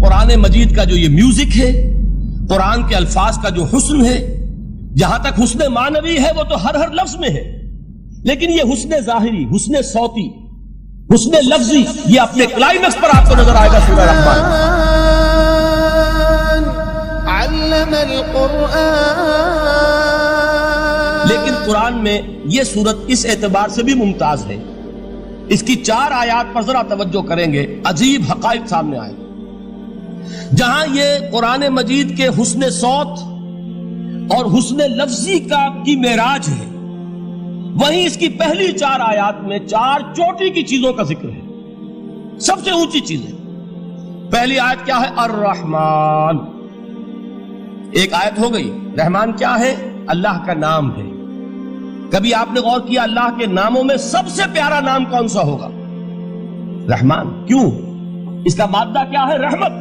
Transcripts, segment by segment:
قرآن مجید کا جو یہ میوزک ہے، قرآن کے الفاظ کا جو حسن ہے، جہاں تک حسن معنوی ہے وہ تو ہر لفظ میں ہے، لیکن یہ حسن ظاہری، حسن صوتی، حسن لفظی، یہ اپنے کلائمیکس پر آپ کو نظر آئے گا سورہ رحمان۔ علم القرآن، لیکن قرآن میں یہ سورت اس اعتبار سے بھی ممتاز ہے، اس کی 4 آیات پر ذرا توجہ کریں گے، عجیب حقائق سامنے آئے۔ جہاں یہ قرآن مجید کے حسن صوت اور حسن لفظی کی معراج ہے، وہیں اس کی پہلی 4 آیات میں 4 چوٹی کی چیزوں کا ذکر ہے، سب سے اونچی چیزیں۔ پہلی آیت کیا ہے؟ الرحمن، ایک آیت ہو گئی۔ رحمان کیا ہے؟ اللہ کا نام ہے۔ کبھی آپ نے غور کیا اللہ کے ناموں میں سب سے پیارا نام کون سا ہوگا؟ رحمان۔ کیوں؟ اس کا مادہ کیا ہے؟ رحمت۔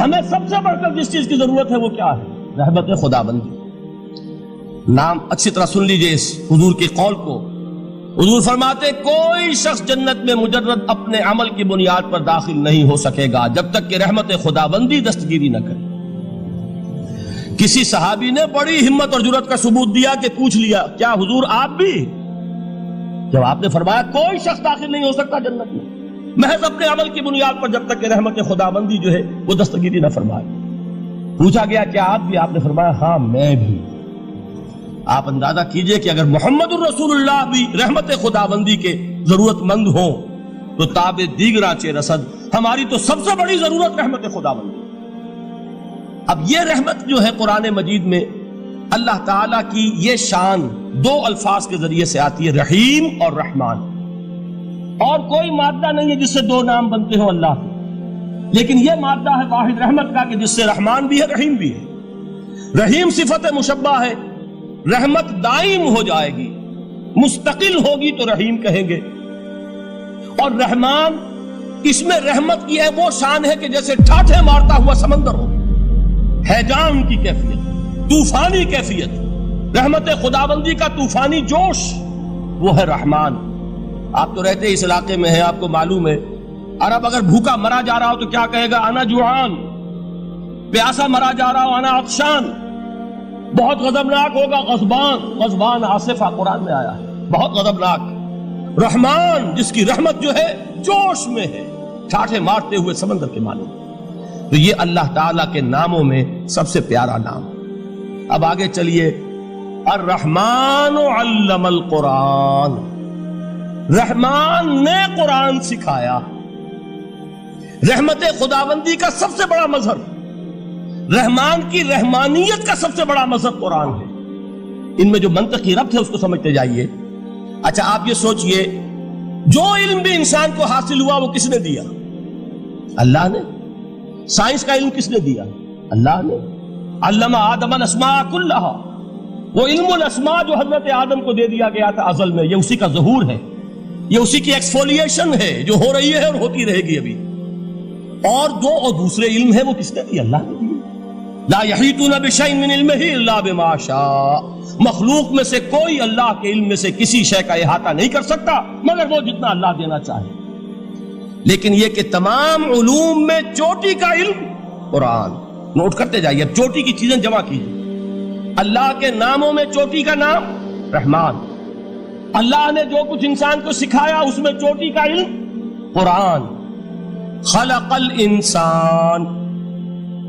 ہمیں سب سے بڑھ کر جس چیز کی ضرورت ہے وہ کیا ہے؟ رحمت خداوندی۔ نام اچھی طرح سن لیجئے اس حضور کے قول کو۔ حضور فرماتے کوئی شخص جنت میں مجرد اپنے عمل کی بنیاد پر داخل نہیں ہو سکے گا جب تک کہ رحمت خداوندی دستگیری نہ کرے۔ کسی صحابی نے بڑی ہمت اور جرأت کا ثبوت دیا کہ پوچھ لیا کیا حضور آپ بھی؟ جب آپ نے فرمایا کوئی شخص داخل نہیں ہو سکتا جنت میں محض اپنے عمل کی بنیاد پر جب تک کہ رحمت خداوندی جو ہے وہ دستگیری نہ فرمائے۔ پوچھا گیا کیا آپ بھی؟ آپ نے فرمایا ہاں میں بھی۔ آپ اندازہ کیجئے کہ اگر محمد الرسول اللہ بھی رحمت خداوندی کے ضرورت مند ہوں تو تاب دیگراں چہ رسد، ہماری تو سب سے بڑی ضرورت رحمت خداوندی۔ اب یہ رحمت جو ہے قرآن مجید میں اللہ تعالیٰ کی یہ شان 2 الفاظ کے ذریعے سے آتی ہے، رحیم اور رحمان۔ اور کوئی مادہ نہیں ہے جس سے 2 نام بنتے ہوں اللہ کے، لیکن یہ مادہ ہے واحد رحمت کا کہ جس سے رحمان بھی ہے رحیم بھی ہے۔ رحیم صفت مشبہ ہے، رحمت دائم ہو جائے گی، مستقل ہوگی تو رحیم کہیں گے، اور رحمان اس میں رحمت کی ہے وہ شان ہے کہ جیسے ٹھاٹھے مارتا ہوا سمندر ہو، ہیجان کی کیفیت، طوفانی کیفیت، رحمت خداوندی کا طوفانی جوش، وہ ہے رحمان۔ آپ تو رہتے اس علاقے میں ہیں، آپ کو معلوم ہے عرب اگر بھوکا مرا جا رہا ہو تو کیا کہے گا؟ انا جوعان۔ پیاسا مرا جا رہا ہو انا عطشان۔ بہت غضبناک ہوگا غضبان، غضبان آصفہ قرآن میں آیا ہے، بہت غضبناک۔ رحمان جس کی رحمت جو ہے جوش میں ہے، ٹھاٹھے مارتے ہوئے سمندر کے معنی۔ تو یہ اللہ تعالیٰ کے ناموں میں سب سے پیارا نام۔ اب آگے چلیے، الرحمن علم القرآن، رحمان نے قرآن سکھایا۔ رحمت خداوندی کا سب سے بڑا مظہر، رحمان کی رحمانیت کا سب سے بڑا مظہر قرآن ہے۔ ان میں جو منطقی ربط ہے اس کو سمجھتے جائیے۔ اچھا آپ یہ سوچئے جو علم بھی انسان کو حاصل ہوا وہ کس نے دیا؟ اللہ نے۔ سائنس کا علم کس نے دیا؟ اللہ نے۔ علم آدم الاسماء کلہا، وہ علم الاسماء جو حضرت آدم کو دے دیا گیا تھا ازل میں، یہ اسی کا ظہور ہے، یہ اسی کی ایکسفولیشن ہے جو ہو رہی ہے اور ہوتی رہے گی ابھی۔ اور دوسرے علم ہے وہ کس نے دیا؟ اللہ نے دیا۔ لا یحیطون بشیء من علمہ الا بما شاء، مخلوق میں سے کوئی اللہ کے علم میں سے کسی شے کا احاطہ نہیں کر سکتا مگر وہ جتنا اللہ دینا چاہے۔ لیکن یہ کہ تمام علوم میں چوٹی کا علم قرآن۔ نوٹ کرتے جائیے، اب چوٹی کی چیزیں جمع کیجیے۔ اللہ کے ناموں میں چوٹی کا نام رحمان، اللہ نے جو کچھ انسان کو سکھایا اس میں چوٹی کا علم قرآن۔ خلق الانسان،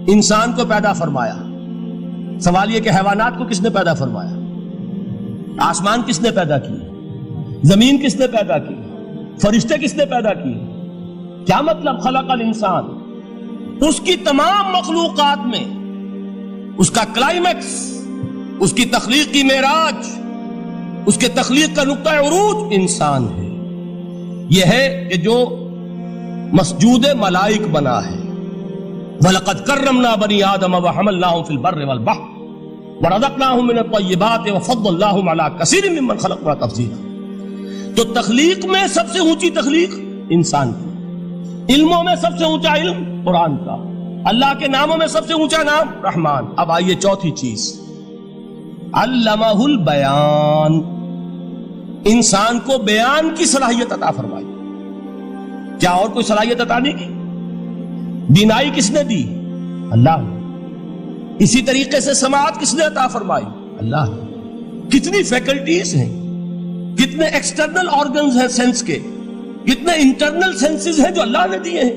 انسان کو پیدا فرمایا۔ سوال یہ کہ حیوانات کو کس نے پیدا فرمایا؟ آسمان کس نے پیدا کیا؟ زمین کس نے پیدا کی؟ فرشتے کس نے پیدا کیے؟ کیا مطلب خلق الانسان؟ اس کی تمام مخلوقات میں اس کا کلائمیکس، اس کی تخلیق کی معراج، اس کے تخلیق کا نقطہ عروج انسان ہے۔ یہ ہے کہ جو مسجود ملائک بنا ہے۔ وَلَقَدْ كَرَّمْنَا بَنِي آدَمَ وَحَمَلْنَاهُمْ فِي الْبَرِّ وَالْبَحْرِ وَرَزَقْنَاهُمْ مِنَ الطَّيِّبَاتِ وَفَضَّلْنَاهُمْ عَلَى كَثِيرٍ مِّمَّنْ خَلَقْنَا تَفْضِيلًا۔ تو تخلیق میں سب سے اونچی تخلیق انسان کی، علموں میں سب سے اونچا علم قرآن کا، اللہ کے ناموں میں سب سے اونچا نام رحمان۔ اب آئیے چوتھی چیز، علمہ البیان، انسان کو بیان کی صلاحیت عطا فرمائی۔ کیا اور کوئی صلاحیت عطا نہیں کی؟ بینائی کس نے دی؟ اللہ نے۔ اسی طریقے سے سماعت کس نے عطا فرمائی؟ اللہ نے۔ کتنی فیکلٹیز ہیں، کتنے ایکسٹرنل آرگنز ہیں سینس کے، کتنے انٹرنل سینسز ہیں جو اللہ نے دیے ہیں۔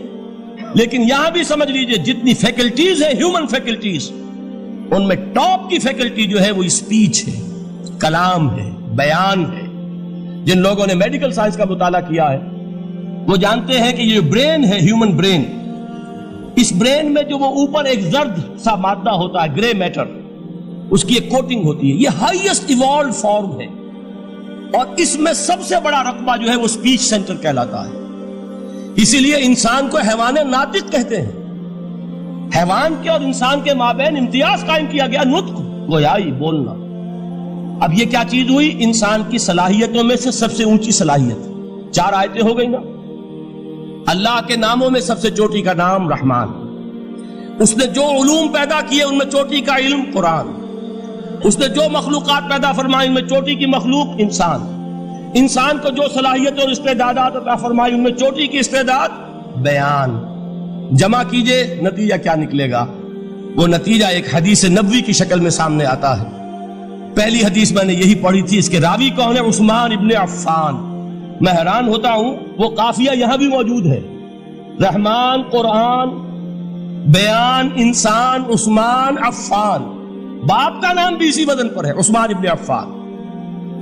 لیکن یہاں بھی سمجھ لیجئے جتنی فیکلٹیز ہیں ہیومن فیکلٹیز، ان میں ٹاپ کی فیکلٹی جو ہے وہ اسپیچ ہے، کلام ہے، بیان ہے۔ جن لوگوں نے میڈیکل سائنس کا مطالعہ کیا ہے وہ جانتے ہیں کہ یہ برین ہے، ہیومن برین، اس برین میں جو وہ اوپر ایک زرد سا مادہ ہوتا ہے، گرے میٹر، اس کی ایک کوٹنگ ہوتی ہے، یہ ہائیسٹ ایوالوڈ فارم ہے، اور اس میں سب سے بڑا رقبہ جو ہے وہ اسپیچ سینٹر کہلاتا ہے۔ اسی لیے انسان کو حیوان ناطق کہتے ہیں۔ حیوان کے اور انسان کے مابین امتیاز قائم کیا گیا، نطق، گویائی، بولنا۔ اب یہ کیا چیز ہوئی؟ انسان کی صلاحیتوں میں سے سب سے اونچی صلاحیت، 4 آیتیں ہو گئی نا۔ اللہ کے ناموں میں سب سے چوٹی کا نام رحمان، اس نے جو علوم پیدا کیے ان میں چوٹی کا علم قرآن، اس نے جو مخلوقات پیدا فرمائی ان میں چوٹی کی مخلوق انسان، انسان کو جو صلاحیت اور استعدادات عطا فرمائی ان میں چوٹی کی استعداد بیان۔ جمع کیجئے نتیجہ کیا نکلے گا؟ وہ نتیجہ ایک حدیث نبوی کی شکل میں سامنے آتا ہے۔ پہلی حدیث میں نے یہی پڑھی تھی، اس کے راوی کون ہے؟ عثمان ابن عفان۔ میں حیران ہوتا ہوں وہ قافیہ یہاں بھی موجود ہے، رحمان، قرآن، بیان، انسان، عثمان، عفان، باپ کا نام بھی اسی وزن پر ہے، عثمان ابن عفان۔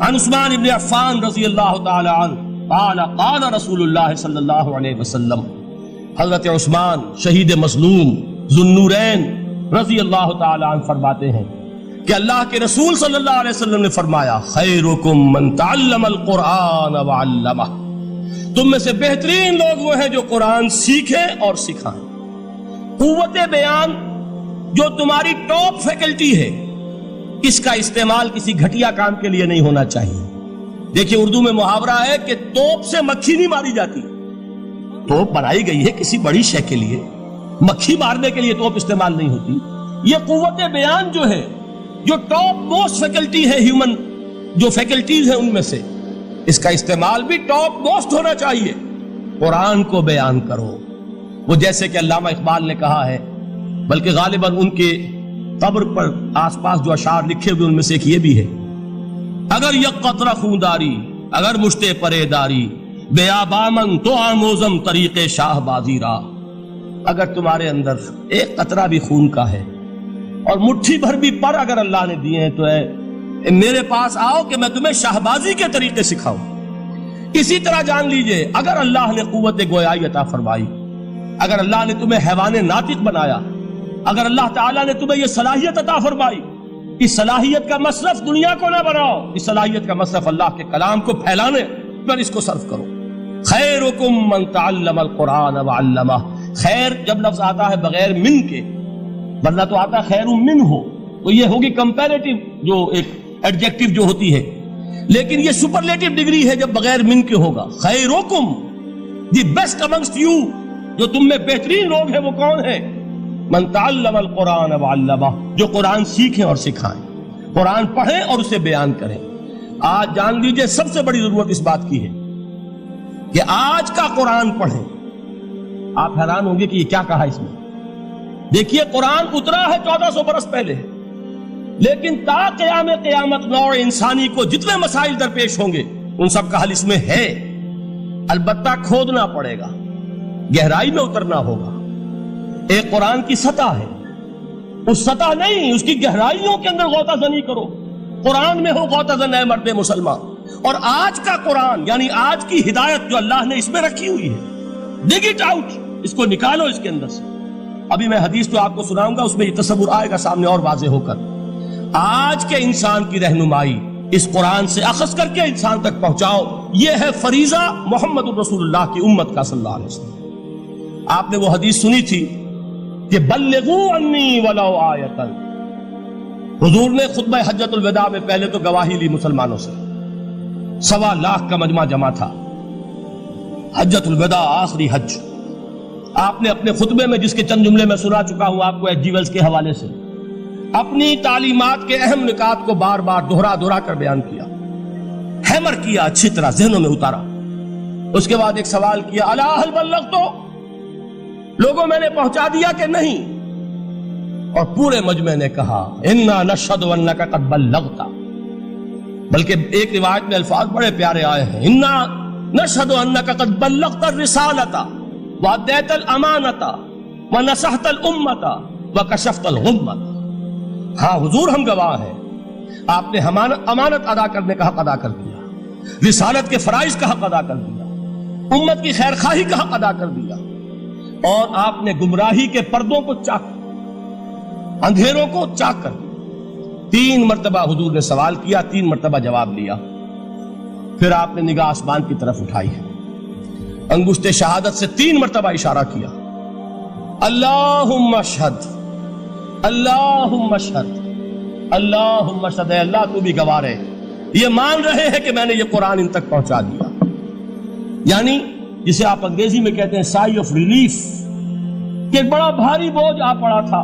عن عثمان ابن عفان رضی اللہ تعالی عنہ قال قال رسول اللہ صلی اللہ علیہ وسلم، حضرت عثمان شہید مظلوم ذو النورین رضی اللہ تعالی عنہ فرماتے ہیں کہ اللہ کے رسول صلی اللہ علیہ وسلم نے فرمایا، خیرکم من تعلم القرآن وعلمہ، تم میں سے بہترین لوگ وہ ہیں جو قرآن سیکھیں اور سکھائیں۔ قوت بیان جو تمہاری ٹاپ فیکلٹی ہے، اس کا استعمال کسی گھٹیا کام کے لیے نہیں ہونا چاہیے۔ دیکھیے اردو میں محاورہ ہے کہ توپ سے مکھی نہیں ماری جاتی، توپ بنائی گئی ہے کسی بڑی شے کے لیے، مکھی مارنے کے لیے توپ استعمال نہیں ہوتی۔ یہ قوت بیان جو ہے، جو ٹاپ موسٹ فیکلٹی ہے ہیومن جو فیکلٹیز ہیں ان میں سے، اس کا استعمال بھی ٹاپ موسٹ ہونا چاہیے۔ قرآن کو بیان کرو، وہ جیسے کہ علامہ اقبال نے کہا ہے، بلکہ غالباً ان کے قبر پر آس پاس جو اشعار لکھے ہوئے ان میں سے ایک یہ بھی ہے، اگر یک قطرہ خونداری، اگر مشتے پرے داری، بیابامن تو آموزم طریق شاہ بازی را، اگر تمہارے اندر ایک قطرہ بھی خون کا ہے اور مٹھی بھر بھی پر اگر اللہ نے دیے ہیں تو میرے پاس آؤ کہ میں تمہیں شاہبازی کے طریقے سکھاؤں۔ اسی طرح جان لیجئے اگر اللہ نے قوت گویائی عطا فرمائی، اگر اللہ نے تمہیں حیوان ناطق بنایا، اگر اللہ تعالیٰ نے تمہیں یہ صلاحیت عطا فرمائی، اس صلاحیت کا مصرف دنیا کو نہ بناؤ، اس صلاحیت کا مصرف اللہ کے کلام کو پھیلانے پر اس کو صرف کرو۔ خیرکم من تعلم القرآن وعلمہ، خیر جب لفظ آتا ہے بغیر من کے، ورنہ تو آتا خیر من ہو تو یہ ہوگی کمپیریٹیو جو ایک ایڈجیکٹیو جو ہوتی ہے، لیکن یہ سپرلیٹیو ڈگری ہے جب بغیر من کے ہوگا۔ خیرکم، دی بیسٹ امنگسٹ یو، جو تم میں بہترین لوگ ہیں وہ کون ہیں؟ من تعلم القرآن وعلمہ، جو قرآن سیکھیں اور سکھائیں، قرآن پڑھیں اور اسے بیان کریں۔ آج جان لیجئے سب سے بڑی ضرورت اس بات کی ہے کہ آج کا قرآن پڑھیں۔ آپ حیران ہوں گے کہ یہ کیا کہا اس میں؟ دیکھیے قرآن اترا ہے 1400 برس پہلے، لیکن تا قیام قیامت نوع انسانی کو جتنے مسائل درپیش ہوں گے ان سب کا حل اس میں ہے، البتہ کھودنا پڑے گا، گہرائی میں اترنا ہوگا۔ ایک قرآن کی سطح ہے، اس سطح نہیں، اس کی گہرائیوں کے اندر غوطہ زنی کرو۔ قرآن میں ہو غوطہ زن اے مرد مسلمان، اور آج کا قرآن یعنی آج کی ہدایت جو اللہ نے اس میں رکھی ہوئی ہے، ڈگ اٹ آؤٹ، اس کو نکالو اس کے اندر سے۔ ابھی میں حدیث تو آپ کو سناؤں گا، اس میں یہ تصور آئے گا سامنے اور واضح ہو کر۔ آج کے انسان کی رہنمائی اس قرآن سے اخذ کر کے انسان تک پہنچاؤ، یہ ہے فریضہ محمد الرسول اللہ کی امت کا صلی اللہ علیہ وسلم۔ آپ نے وہ حدیث سنی تھی کہ بلغوا عنی ولو آیۃ، حضور نے خطبہ حجۃ الوداع میں پہلے تو گواہی لی مسلمانوں سے، 1.25 لاکھ کا مجمع جمع تھا، حجۃ الوداع آخری حج۔ آپ نے اپنے خطبے میں، جس کے چند جملے میں سنا چکا ہوں آپ کو ایچ جی ویلز کے حوالے سے، اپنی تعلیمات کے اہم نکات کو بار بار دہرا کر بیان کیا، ہیمر کیا، اچھی طرح ذہنوں میں اتارا۔ اس کے بعد ایک سوال کیا، الا هل بلغت؟ لوگوں میں نے پہنچا دیا کہ نہیں؟ اور پورے مجمع نے کہا انا نشہد انک قد بلغت، بلکہ ایک روایت میں الفاظ بڑے پیارے آئے ہیں، انا نشہد انک قد بلغت الرسالۃ وادیت الامانۃ ونصحت الامۃ وکشفت الغمۃ۔ ہاں حضور ہم گواہ ہیں، آپ نے امانت ادا کرنے کا حق ادا کر دیا، رسالت کے فرائض کا حق ادا کر دیا، امت کی خیر خواہی کا حق ادا کر دیا، اور آپ نے گمراہی کے پردوں کو چاک، اندھیروں کو چاک کر دیا۔ 3 مرتبہ حضور نے سوال کیا، 3 مرتبہ جواب لیا، پھر آپ نے نگاہ آسمان کی طرف اٹھائی ہے، انگشت شہادت سے 3 مرتبہ اشارہ کیا، اللہم اشہد، اللہم اشہد، اللہم اشہد، اے اللہ تو بھی گواہ ہے، یہ مان رہے ہیں کہ میں نے یہ قرآن ان تک پہنچا دیا۔ یعنی جسے آپ انگریزی میں کہتے ہیں سائی آف ریلیف، کہ ایک بڑا بھاری بوجھ آ پڑا تھا،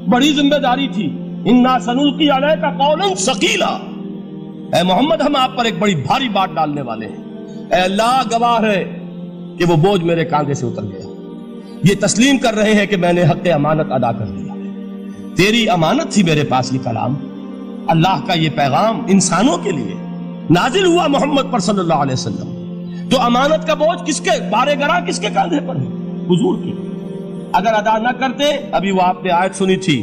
بڑی ذمہ داری تھی، انا سنلقی علیک قولا ثقیلا، اے محمد ہم آپ پر ایک بڑی بھاری بات ڈالنے والے ہیں، اے اللہ گواہ ہے کہ وہ بوجھ میرے کاندھے سے اتر گیا، یہ تسلیم کر رہے ہیں کہ میں نے حق امانت ادا کر دیا، تیری امانت تھی میرے پاس یہ کلام، اللہ کا یہ پیغام انسانوں کے لیے نازل ہوا محمد پر صلی اللہ علیہ وسلم، تو امانت کا بوجھ کس کے بارے گرا، کس کے کاندھے پر ہے؟ حضور کی۔ اگر ادا نہ کرتے، ابھی وہ آپ نے آیت سنی تھی،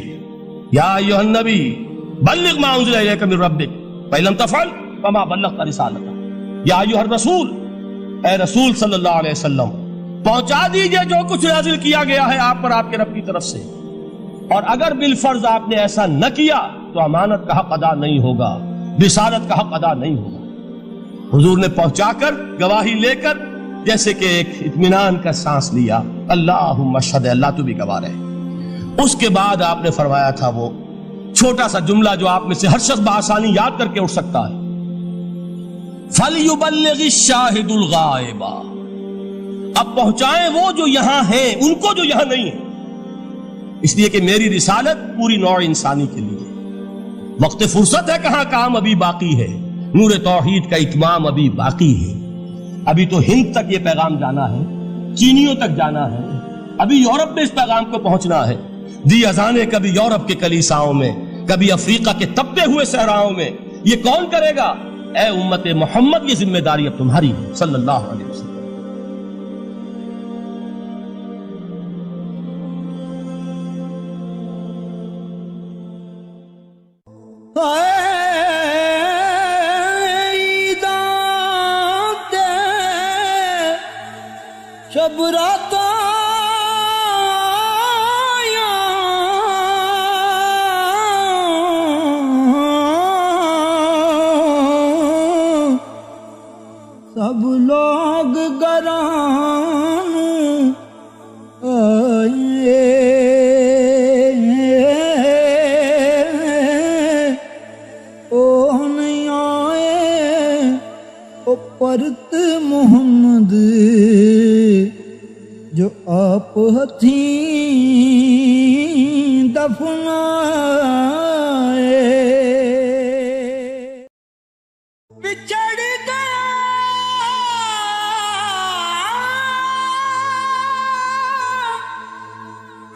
یا ایھا النبی بلغ ما انزل الیک من ربک فإن لم تفعل فما بلغت رسالتہ، یا ایھا الرسول، اے رسول صلی اللہ علیہ وسلم پہنچا دیجئے جو کچھ نازل کیا گیا ہے آپ پر آپ کے رب کی طرف سے، اور اگر بالفرض آپ نے ایسا نہ کیا تو امانت کا حق ادا نہیں ہوگا، رسالت کا حق ادا نہیں ہوگا۔ حضور نے پہنچا کر گواہی لے کر جیسے کہ ایک اطمینان کا سانس لیا، اللہم اشہد، اللہ تو بھی گواہ ہے۔ اس کے بعد آپ نے فرمایا تھا وہ چھوٹا سا جملہ جو آپ میں سے ہر شخص بآسانی یاد کر کے اٹھ سکتا ہے، فَلْيُبَلِّغِ الشَّاهِدُ الْغَائِبَ، اب پہنچائیں وہ جو یہاں ہیں ان کو جو یہاں نہیں ہیں، اس لیے کہ میری رسالت پوری نوع انسانی کے لیے، وقت فرصت ہے کہاں، کام ابھی باقی ہے، نور توحید کا اتمام ابھی باقی ہے، ابھی تو ہند تک یہ پیغام جانا ہے، چینیوں تک جانا ہے، ابھی یورپ میں اس پیغام کو پہنچنا ہے، دی اذانیں کبھی یورپ کے کلیساؤں میں، کبھی افریقہ کے تپتے ہوئے صحراؤں میں، یہ کون کرے گا؟ اے امت محمد یہ ذمہ داری اب تمہاری ہے صلی اللہ علیہ وسلم۔ شب رات سب لوگ گران آئے، او نہیں آئے او پرت محمد جو آپ ہتھیں دفنائے، بچھڑ گیا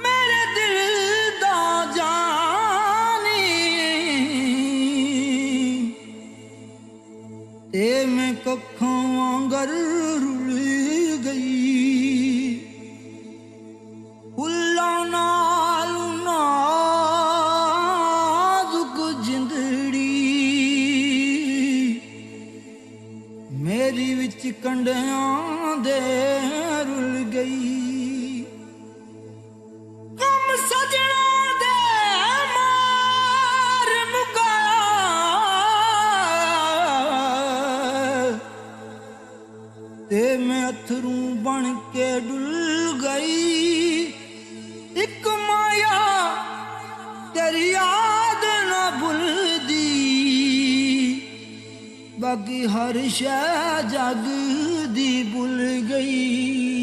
میرے دل دا جانی، تے میں ککھاں وانگر رل گئی، نازک جندڑی میری وچ کنڈیاں دے رل گئی، کم سجنا دے مار مکا، تے میں اتھروں بن کے ڈل گئی، ایک مایا تیری یاد نہ بھلدی، باقی ہر شے جگ دی بھل گئی۔